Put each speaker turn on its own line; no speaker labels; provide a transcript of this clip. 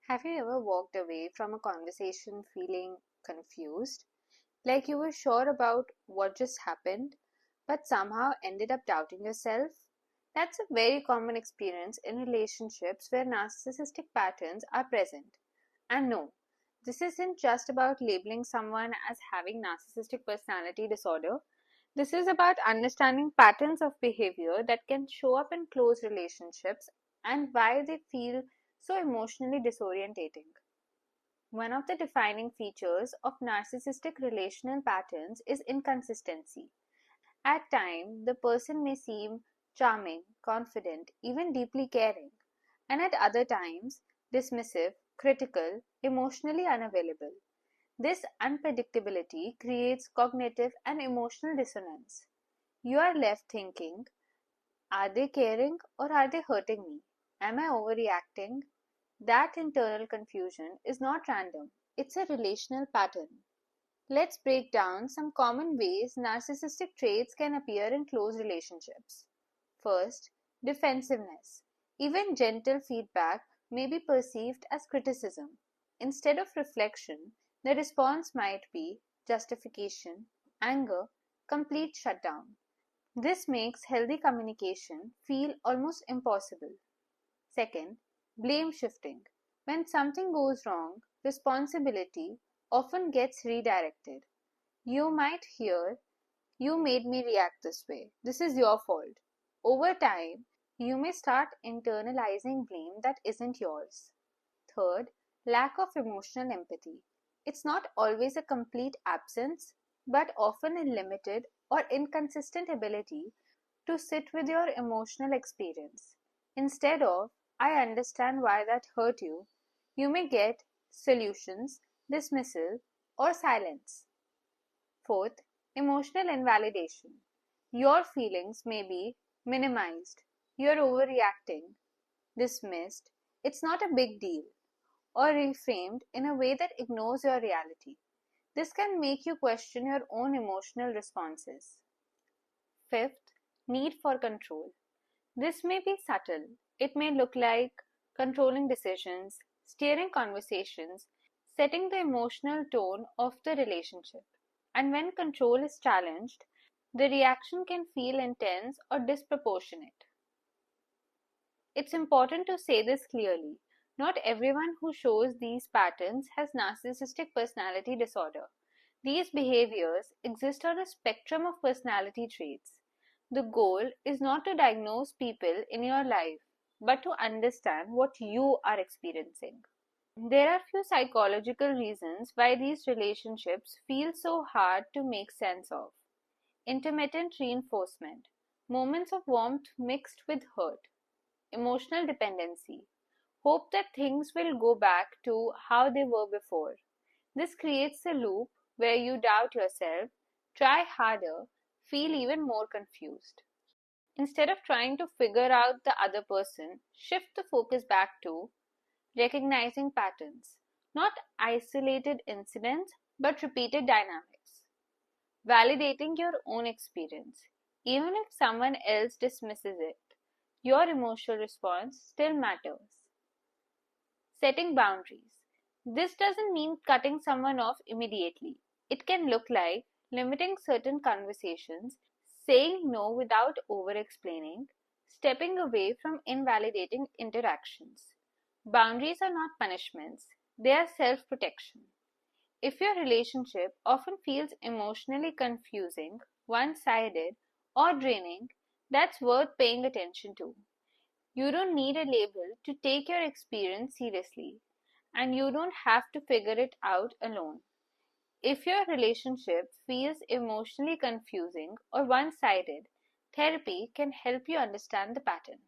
Have you ever walked away from a conversation feeling confused? Like you were sure about what just happened, but somehow ended up doubting yourself? That's a very common experience in relationships where narcissistic patterns are present. And no, this isn't just about labeling someone as having narcissistic personality disorder. This is about understanding patterns of behavior that can show up in close relationships and why they feel so emotionally disorientating. One of the defining features of narcissistic relational patterns is inconsistency. At times, the person may seem charming, confident, even deeply caring, and at other times, dismissive, critical, emotionally unavailable. This unpredictability creates cognitive and emotional dissonance. You are left thinking, are they caring or are they hurting me? Am I overreacting? That internal confusion is not random, it's a relational pattern. Let's break down some common ways narcissistic traits can appear in close relationships. First, defensiveness. Even gentle feedback may be perceived as criticism. Instead of reflection, the response might be justification, anger, complete shutdown. This makes healthy communication feel almost impossible. Second, blame shifting. When something goes wrong, responsibility often gets redirected. You might hear, "You made me react this way. This is your fault." Over time, you may start internalizing blame that isn't yours. Third, lack of emotional empathy. It's not always a complete absence, but often a limited or inconsistent ability to sit with your emotional experience. Instead of, "I understand why that hurt you," you may get solutions, dismissal, or silence. Fourth, emotional invalidation. Your feelings may be minimized, you're overreacting, dismissed, "it's not a big deal," or reframed in a way that ignores your reality. This can make you question your own emotional responses. Fifth, need for control. This may be subtle. It may look like controlling decisions, steering conversations, setting the emotional tone of the relationship. And when control is challenged, the reaction can feel intense or disproportionate. It's important to say this clearly. Not everyone who shows these patterns has narcissistic personality disorder. These behaviors exist on a spectrum of personality traits. The goal is not to diagnose people in your life, but to understand what you are experiencing. There are few psychological reasons why these relationships feel so hard to make sense of. Intermittent reinforcement, moments of warmth mixed with hurt. Emotional dependency, hope that things will go back to how they were before. This creates a loop where you doubt yourself, try harder, feel even more confused. Instead of trying to figure out the other person, shift the focus back to recognizing patterns, not isolated incidents, but repeated dynamics. Validating your own experience. Even if someone else dismisses it, your emotional response still matters. Setting boundaries. This doesn't mean cutting someone off immediately. It can look like limiting certain conversations, saying no without over explaining, stepping away from invalidating interactions. Boundaries are not punishments, they are self protection. If your relationship often feels emotionally confusing, one sided, or draining, that's worth paying attention to. You don't need a label to take your experience seriously, and you don't have to figure it out alone. If your relationship feels emotionally confusing or one sided, therapy can help you understand the pattern.